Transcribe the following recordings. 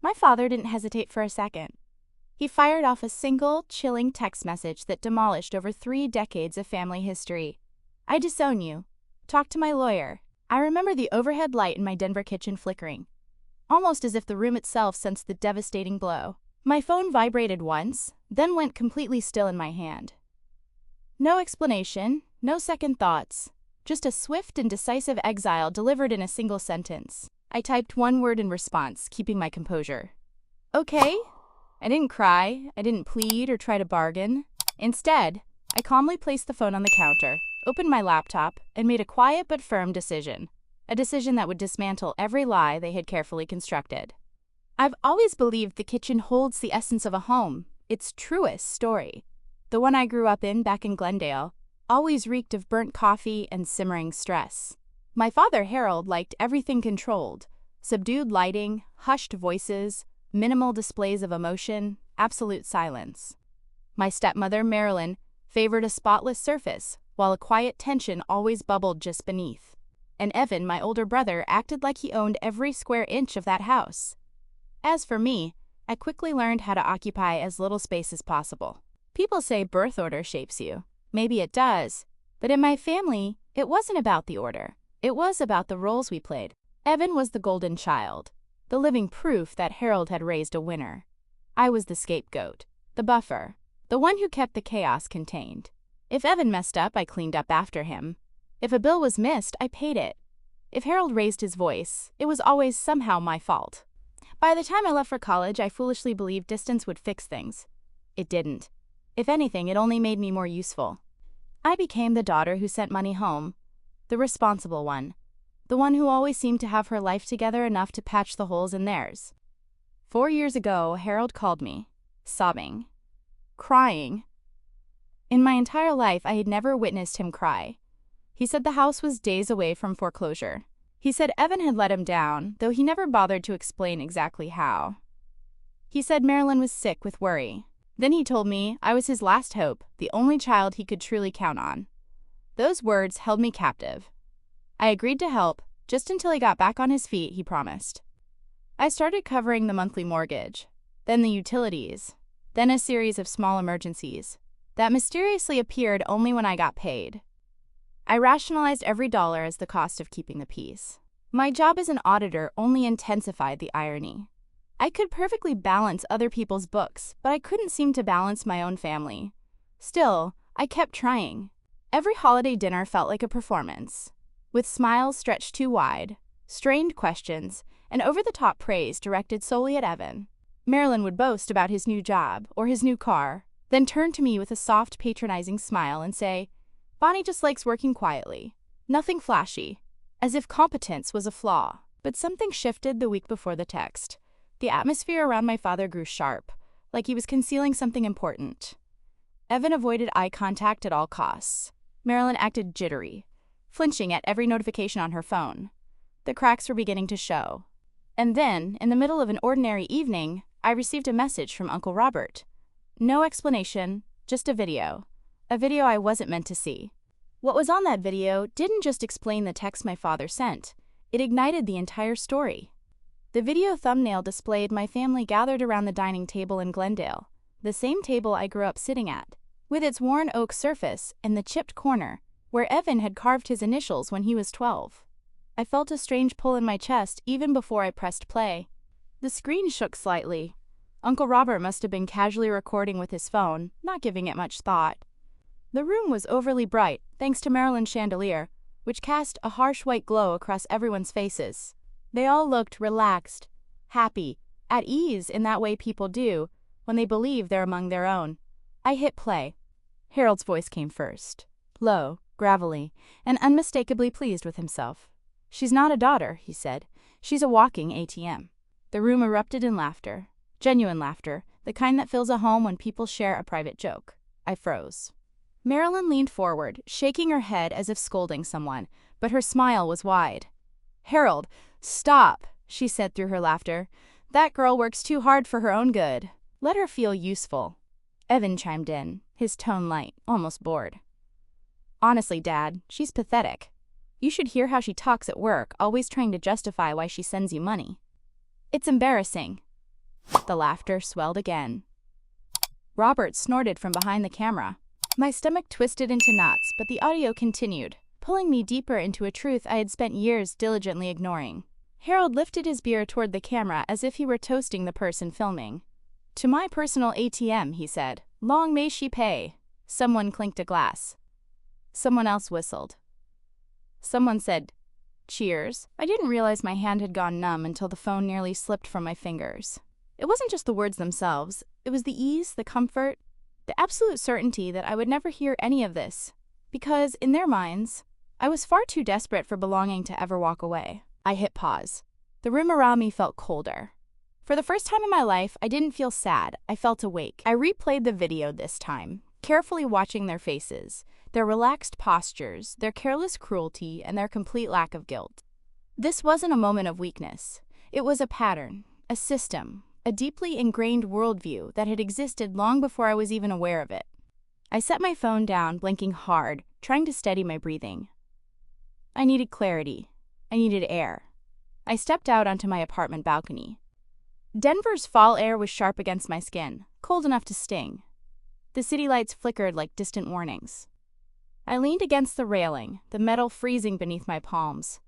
My father didn't hesitate for a second. He fired off a single, chilling text message that demolished over 3 decades of family history. "I disown you. Talk to my lawyer." I remember the overhead light in my Denver kitchen flickering, almost as if the room itself sensed the devastating blow. My phone vibrated once, then went completely still in my hand. No explanation, no second thoughts, just a swift and decisive exile delivered in a single sentence. I typed one word in response, keeping my composure. "Okay." I didn't cry, I didn't plead or try to bargain. Instead, I calmly placed the phone on the counter, opened my laptop, and made a quiet but firm decision. A decision that would dismantle every lie they had carefully constructed. I've always believed the kitchen holds the essence of a home, its truest story. The one I grew up in back in Glendale always reeked of burnt coffee and simmering stress. My father, Harold, liked everything controlled. Subdued lighting, hushed voices, minimal displays of emotion, absolute silence. My stepmother, Marilyn, favored a spotless surface, while a quiet tension always bubbled just beneath. And Evan, my older brother, acted like he owned every square inch of that house. As for me, I quickly learned how to occupy as little space as possible. People say birth order shapes you. Maybe it does. But in my family, it wasn't about the order. It was about the roles we played. Evan was the golden child, the living proof that Harold had raised a winner. I was the scapegoat, the buffer, the one who kept the chaos contained. If Evan messed up, I cleaned up after him. If a bill was missed, I paid it. If Harold raised his voice, it was always somehow my fault. By the time I left for college, I foolishly believed distance would fix things. It didn't. If anything, it only made me more useful. I became the daughter who sent money home, the responsible one, the one who always seemed to have her life together enough to patch the holes in theirs. 4 years ago, Harold called me, sobbing, crying. In my entire life, I had never witnessed him cry. He said the house was days away from foreclosure. He said Evan had let him down, though he never bothered to explain exactly how. He said Marilyn was sick with worry. Then he told me I was his last hope, the only child he could truly count on. Those words held me captive. I agreed to help, just until he got back on his feet, he promised. I started covering the monthly mortgage, then the utilities, then a series of small emergencies that mysteriously appeared only when I got paid. I rationalized every dollar as the cost of keeping the peace. My job as an auditor only intensified the irony. I could perfectly balance other people's books, but I couldn't seem to balance my own family. Still, I kept trying. Every holiday dinner felt like a performance, with smiles stretched too wide, strained questions, and over-the-top praise directed solely at Evan. Marilyn would boast about his new job or his new car, then turn to me with a soft, patronizing smile and say, "Bonnie just likes working quietly. Nothing flashy," as if competence was a flaw. But something shifted the week before the text. The atmosphere around my father grew sharp, like he was concealing something important. Evan avoided eye contact at all costs. Marilyn acted jittery, flinching at every notification on her phone. The cracks were beginning to show. And then, in the middle of an ordinary evening, I received a message from Uncle Robert. No explanation, just a video I wasn't meant to see. What was on that video didn't just explain the text my father sent, it ignited the entire story. The video thumbnail displayed my family gathered around the dining table in Glendale, the same table I grew up sitting at, with its worn oak surface and the chipped corner, where Evan had carved his initials when he was 12. I felt a strange pull in my chest even before I pressed play. The screen shook slightly. Uncle Robert must have been casually recording with his phone, not giving it much thought. The room was overly bright, thanks to Marilyn's chandelier, which cast a harsh white glow across everyone's faces. They all looked relaxed, happy, at ease in that way people do when they believe they're among their own. I hit play. Harold's voice came first, low, gravelly, and unmistakably pleased with himself. "She's not a daughter," he said. "She's a walking ATM." The room erupted in laughter. Genuine laughter, the kind that fills a home when people share a private joke. I froze. Marilyn leaned forward, shaking her head as if scolding someone, but her smile was wide. "Harold, stop," she said through her laughter. "That girl works too hard for her own good. Let her feel useful." Evan chimed in, his tone light, almost bored. "Honestly, Dad, she's pathetic. You should hear how she talks at work, always trying to justify why she sends you money. It's embarrassing." The laughter swelled again. Robert snorted from behind the camera. My stomach twisted into knots, but the audio continued, pulling me deeper into a truth I had spent years diligently ignoring. Harold lifted his beer toward the camera as if he were toasting the person filming. "To my personal ATM," he said. "Long may she pay." Someone clinked a glass. Someone else whistled. Someone said, "Cheers." I didn't realize my hand had gone numb until the phone nearly slipped from my fingers. It wasn't just the words themselves. It was the ease, the comfort, the absolute certainty that I would never hear any of this. Because, in their minds, I was far too desperate for belonging to ever walk away. I hit pause. The room around me felt colder. For the first time in my life, I didn't feel sad. I felt awake. I replayed the video this time, carefully watching their faces, their relaxed postures, their careless cruelty, and their complete lack of guilt. This wasn't a moment of weakness. It was a pattern, a system, a deeply ingrained worldview that had existed long before I was even aware of it. I set my phone down, blinking hard, trying to steady my breathing. I needed clarity. I needed air. I stepped out onto my apartment balcony. Denver's fall air was sharp against my skin, cold enough to sting. The city lights flickered like distant warnings. I leaned against the railing, the metal freezing beneath my palms,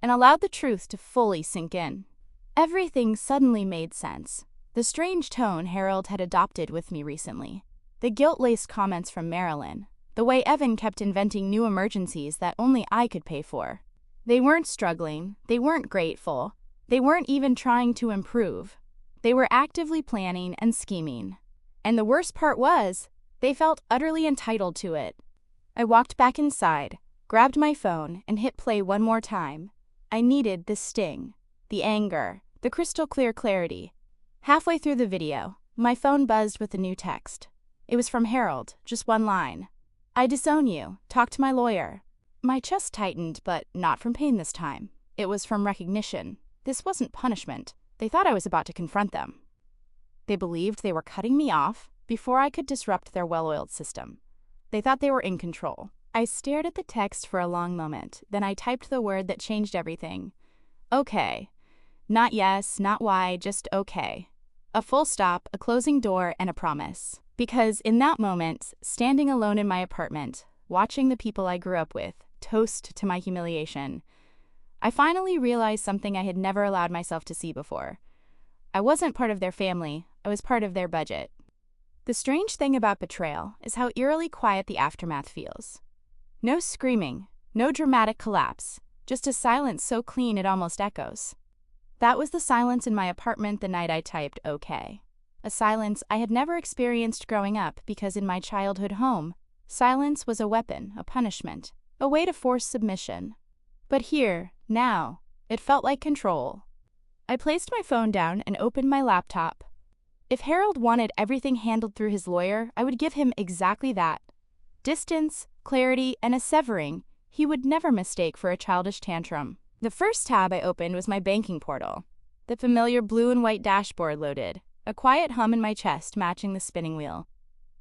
and allowed the truth to fully sink in. Everything suddenly made sense. The strange tone Harold had adopted with me recently, the guilt-laced comments from Marilyn, the way Evan kept inventing new emergencies that only I could pay for. They weren't struggling, they weren't grateful, they weren't even trying to improve. They were actively planning and scheming. And the worst part was, they felt utterly entitled to it. I walked back inside, grabbed my phone, and hit play one more time. I needed the sting, the anger, the crystal clear clarity. Halfway through the video, my phone buzzed with a new text. It was from Harold, just one line. "I disown you. Talk to my lawyer." My chest tightened, but not from pain this time. It was from recognition. This wasn't punishment. They thought I was about to confront them. They believed they were cutting me off before I could disrupt their well-oiled system. They thought they were in control. I stared at the text for a long moment, then I typed the word that changed everything. Okay. Not yes, not why, just okay. A full stop, a closing door, and a promise. Because in that moment, standing alone in my apartment, watching the people I grew up with toast to my humiliation, I finally realized something I had never allowed myself to see before. I wasn't part of their family, I was part of their budget. The strange thing about betrayal is how eerily quiet the aftermath feels. No screaming, no dramatic collapse, just a silence so clean it almost echoes. That was the silence in my apartment the night I typed okay. A silence I had never experienced growing up because in my childhood home, silence was a weapon, a punishment, a way to force submission. But here, now, it felt like control. I placed my phone down and opened my laptop. If Harold wanted everything handled through his lawyer, I would give him exactly that. Distance, clarity, and a severing he would never mistake for a childish tantrum. The first tab I opened was my banking portal. The familiar blue and white dashboard loaded, a quiet hum in my chest matching the spinning wheel.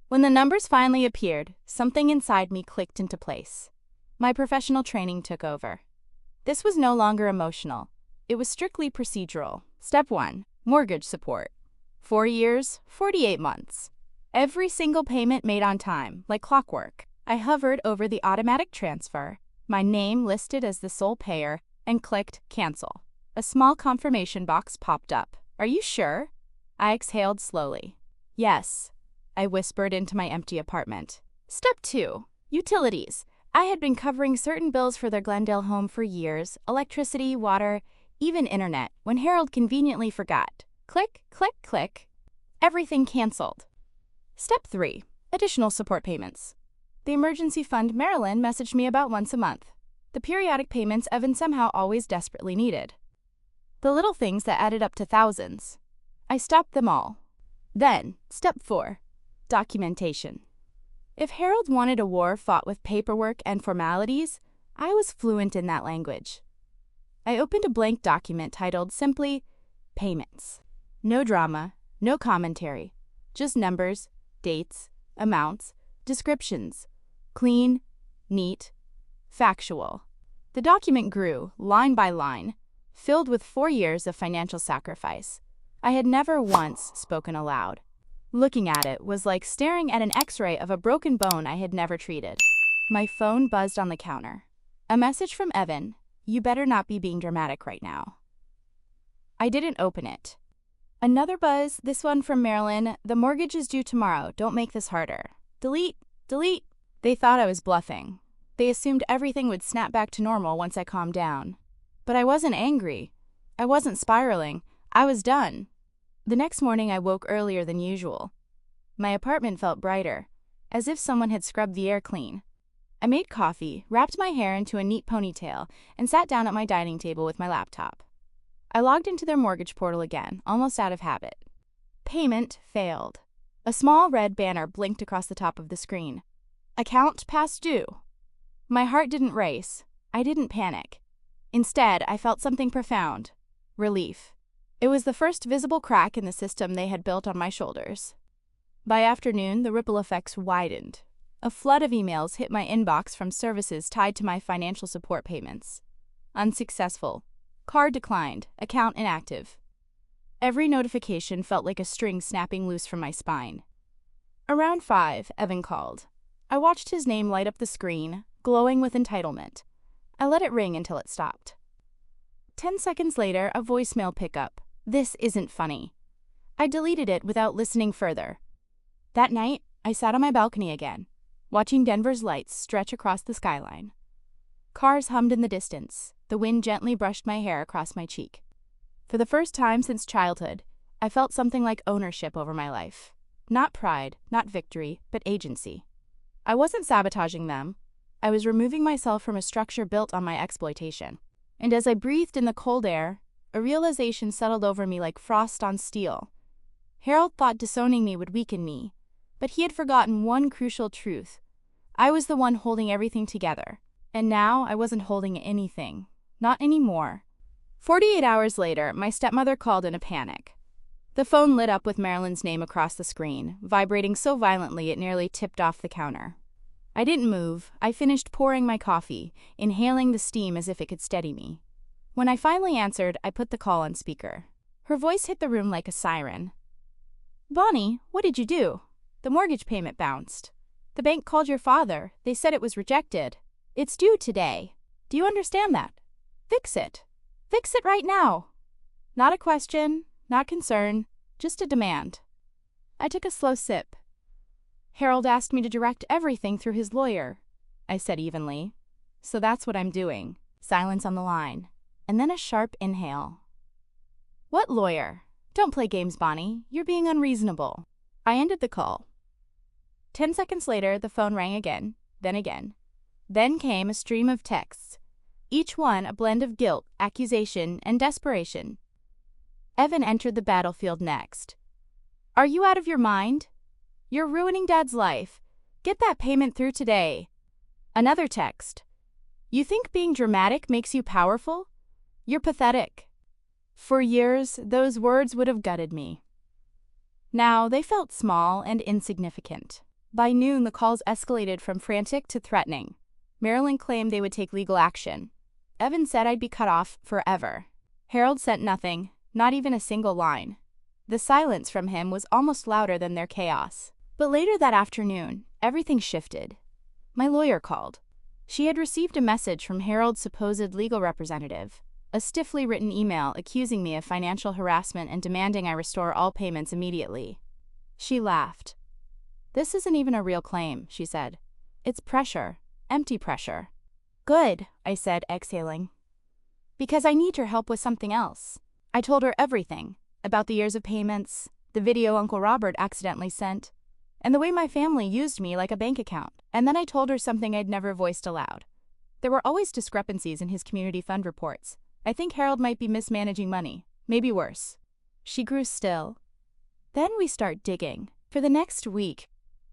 When the numbers finally appeared, something inside me clicked into place. My professional training took over. This was no longer emotional. It was strictly procedural. Step 1. Mortgage support. 4 years, 48 months. Every single payment made on time, like clockwork. I hovered over the automatic transfer, my name listed as the sole payer, and clicked Cancel. A small confirmation box popped up. Are you sure? I exhaled slowly. Yes, I whispered into my empty apartment. Step 2. Utilities. I had been covering certain bills for their Glendale home for years, electricity, water, even internet, when Harold conveniently forgot. Click, click, click. Everything canceled. Step 3. Additional support payments. The emergency fund Marilyn messaged me about once a month. The periodic payments Evan somehow always desperately needed. The little things that added up to thousands. I stopped them all. Then, step 4. Documentation. If Harold wanted a war fought with paperwork and formalities, I was fluent in that language. I opened a blank document titled simply, Payments. No drama, no commentary, just numbers, dates, amounts, descriptions. Clean, neat, factual. The document grew, line by line, filled with 4 years of financial sacrifice. I had never once spoken aloud. Looking at it was like staring at an X-ray of a broken bone I had never treated. My phone buzzed on the counter. A message from Evan. You better not be being dramatic right now. I didn't open it. Another buzz, this one from Marilyn. The mortgage is due tomorrow. Don't make this harder. Delete, delete. They thought I was bluffing. They assumed everything would snap back to normal once I calmed down. But I wasn't angry. I wasn't spiraling. I was done. The next morning I woke earlier than usual. My apartment felt brighter, as if someone had scrubbed the air clean. I made coffee, wrapped my hair into a neat ponytail, and sat down at my dining table with my laptop. I logged into their mortgage portal again, almost out of habit. Payment failed. A small red banner blinked across the top of the screen. Account past due. My heart didn't race. I didn't panic. Instead, I felt something profound. Relief. It was the first visible crack in the system they had built on my shoulders. By afternoon, the ripple effects widened. A flood of emails hit my inbox from services tied to my financial support payments. Unsuccessful. Card declined. Account inactive. Every notification felt like a string snapping loose from my spine. Around 5, Evan called. I watched his name light up the screen, glowing with entitlement. I let it ring until it stopped. 10 seconds later, a voicemail pickup. This isn't funny. I deleted it without listening further. That night, I sat on my balcony again, watching Denver's lights stretch across the skyline. Cars hummed in the distance. The wind gently brushed my hair across my cheek. For the first time since childhood, I felt something like ownership over my life. Not pride, not victory, but agency. I wasn't sabotaging them. I was removing myself from a structure built on my exploitation. And as I breathed in the cold air, a realization settled over me like frost on steel. Harold thought disowning me would weaken me, but he had forgotten one crucial truth. I was the one holding everything together, and now I wasn't holding anything. Not anymore. 48 hours later, my stepmother called in a panic. The phone lit up with Marilyn's name across the screen, vibrating so violently it nearly tipped off the counter. I didn't move. I finished pouring my coffee, inhaling the steam as if it could steady me. When I finally answered, I put the call on speaker. Her voice hit the room like a siren. Bonnie, what did you do? The mortgage payment bounced. The bank called your father. They said it was rejected. It's due today. Do you understand that? Fix it. Fix it right now. Not a question, not concern, just a demand. I took a slow sip. Harold asked me to direct everything through his lawyer, I said evenly. So that's what I'm doing. Silence on the line. And then a sharp inhale. What lawyer? Don't play games, Bonnie. You're being unreasonable. I ended the call. 10 seconds later, the phone rang again, then again. Then came a stream of texts, each one a blend of guilt, accusation, and desperation. Evan entered the battlefield next. Are you out of your mind? You're ruining Dad's life. Get that payment through today. Another text. You think being dramatic makes you powerful? You're pathetic. For years, those words would have gutted me. Now, they felt small and insignificant. By noon, the calls escalated from frantic to threatening. Marilyn claimed they would take legal action. Evan said I'd be cut off forever. Harold sent nothing, not even a single line. The silence from him was almost louder than their chaos. But later that afternoon, everything shifted. My lawyer called. She had received a message from Harold's supposed legal representative, a stiffly written email accusing me of financial harassment and demanding I restore all payments immediately. She laughed. This isn't even a real claim, she said. It's pressure, empty pressure. Good, I said, exhaling. Because I need your help with something else. I told her everything, about the years of payments, the video Uncle Robert accidentally sent, and the way my family used me like a bank account. And then I told her something I'd never voiced aloud. There were always discrepancies in his community fund reports. I think Harold might be mismanaging money, maybe worse. She grew still. Then we start digging. For the next week,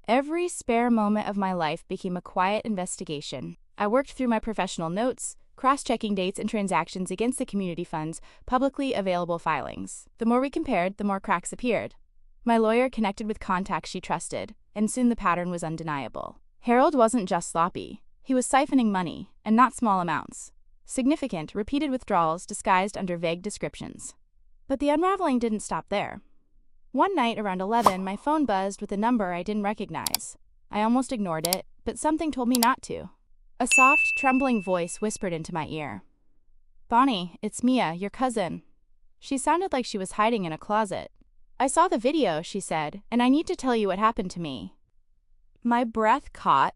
every spare moment of my life became a quiet investigation. I worked through my professional notes, cross-checking dates and transactions against the community fund's publicly available filings. The more we compared, the more cracks appeared. My lawyer connected with contacts she trusted, and soon the pattern was undeniable. Harold wasn't just sloppy. He was siphoning money, and not small amounts. Significant, repeated withdrawals disguised under vague descriptions. But the unraveling didn't stop there. One night around 11, my phone buzzed with a number I didn't recognize. I almost ignored it, but something told me not to. A soft, trembling voice whispered into my ear. "Bonnie, it's Mia, your cousin." She sounded like she was hiding in a closet. "I saw the video," she said, "and I need to tell you what happened to me." My breath caught.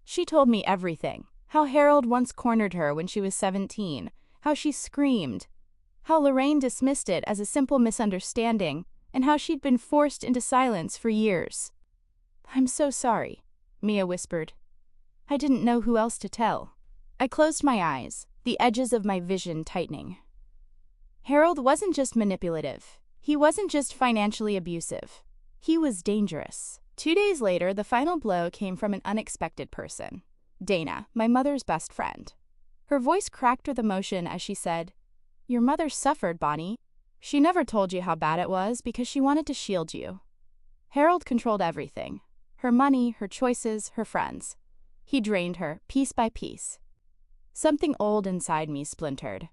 She told me everything. How Harold once cornered her when she was 17, how she screamed, how Lorraine dismissed it as a simple misunderstanding, and how she'd been forced into silence for years. "I'm so sorry," Mia whispered. "I didn't know who else to tell." I closed my eyes, the edges of my vision tightening. Harold wasn't just manipulative. He wasn't just financially abusive. He was dangerous. 2 days later, the final blow came from an unexpected person. Dana, my mother's best friend. Her voice cracked with emotion as she said, "Your mother suffered, Bonnie. She never told you how bad it was because she wanted to shield you. Harold controlled everything. Her money, her choices, her friends. He drained her, piece by piece." Something old inside me splintered.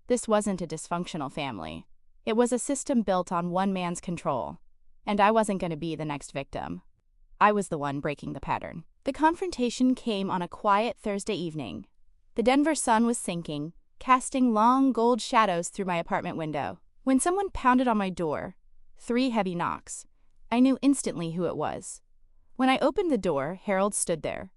This wasn't a dysfunctional family. It was a system built on one man's control. And I wasn't going to be the next victim. I was the one breaking the pattern. The confrontation came on a quiet Thursday evening. The Denver sun was sinking, casting long gold shadows through my apartment window. When someone pounded on my door, 3 heavy knocks, I knew instantly who it was. When I opened the door, Harold stood there.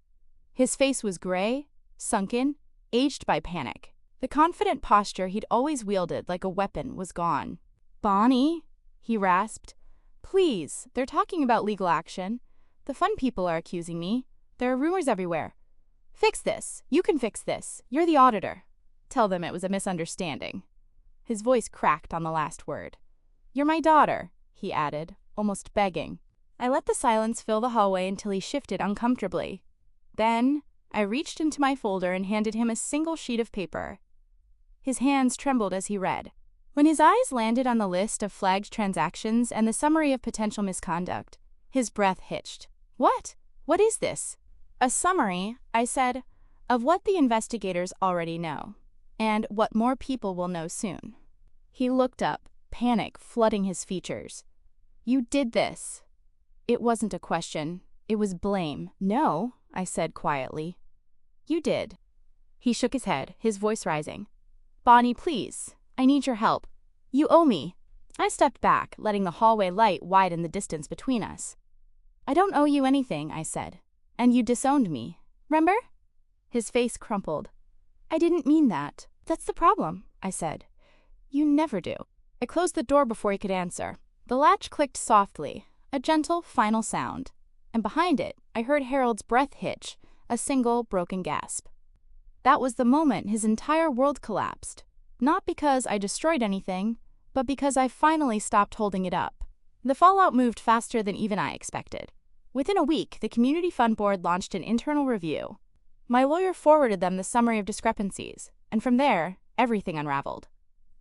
His face was gray, sunken, aged by panic. The confident posture he'd always wielded like a weapon was gone. "Bonnie," he rasped. "Please, they're talking about legal action. The fun people are accusing me. There are rumors everywhere. Fix this. You can fix this. You're the auditor. Tell them it was a misunderstanding." His voice cracked on the last word. "You're my daughter," he added, almost begging. I let the silence fill the hallway until he shifted uncomfortably. Then, I reached into my folder and handed him a single sheet of paper. His hands trembled as he read. When his eyes landed on the list of flagged transactions and the summary of potential misconduct, his breath hitched. "What? What is this?" "A summary," I said, "of what the investigators already know, and what more people will know soon." He looked up, panic flooding his features. "You did this." It wasn't a question. It was blame. "No," I said quietly. "You did." He shook his head, his voice rising. "Bonnie, please. I need your help. You owe me." I stepped back, letting the hallway light widen the distance between us. "I don't owe you anything," I said. "And you disowned me. Remember?" His face crumpled. "I didn't mean that. That's the problem," I said. "You never do." I closed the door before he could answer. The latch clicked softly, a gentle, final sound. And behind it, I heard Harold's breath hitch, a single, broken gasp. That was the moment his entire world collapsed. Not because I destroyed anything, but because I finally stopped holding it up. The fallout moved faster than even I expected. Within a week, the Community Fund Board launched an internal review. My lawyer forwarded them the summary of discrepancies, and from there, everything unraveled.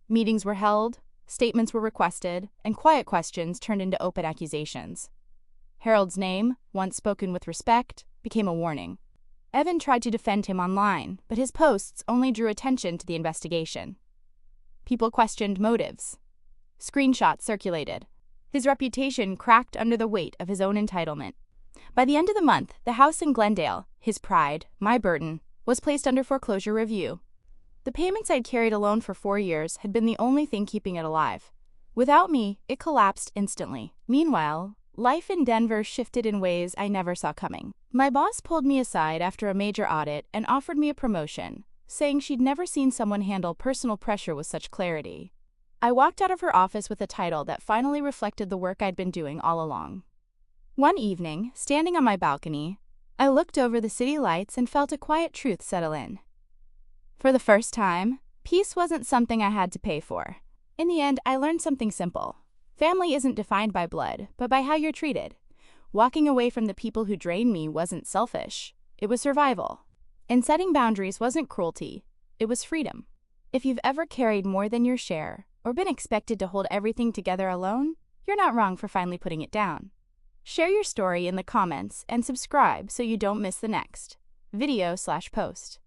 Meetings were held, statements were requested, and quiet questions turned into open accusations. Harold's name, once spoken with respect, became a warning. Evan tried to defend him online, but his posts only drew attention to the investigation. People questioned motives. Screenshots circulated. His reputation cracked under the weight of his own entitlement. By the end of the month, the house in Glendale, his pride, my burden, was placed under foreclosure review. The payments I'd carried alone for 4 years had been the only thing keeping it alive. Without me, it collapsed instantly. Meanwhile, life in Denver shifted in ways I never saw coming. My boss pulled me aside after a major audit and offered me a promotion, saying she'd never seen someone handle personal pressure with such clarity. I walked out of her office with a title that finally reflected the work I'd been doing all along. One evening, standing on my balcony, I looked over the city lights and felt a quiet truth settle in. For the first time, peace wasn't something I had to pay for. In the end, I learned something simple. Family isn't defined by blood, but by how you're treated. Walking away from the people who drained me wasn't selfish. It was survival. And setting boundaries wasn't cruelty. It was freedom. If you've ever carried more than your share, or been expected to hold everything together alone, you're not wrong for finally putting it down. Share your story in the comments and subscribe so you don't miss the next video/post.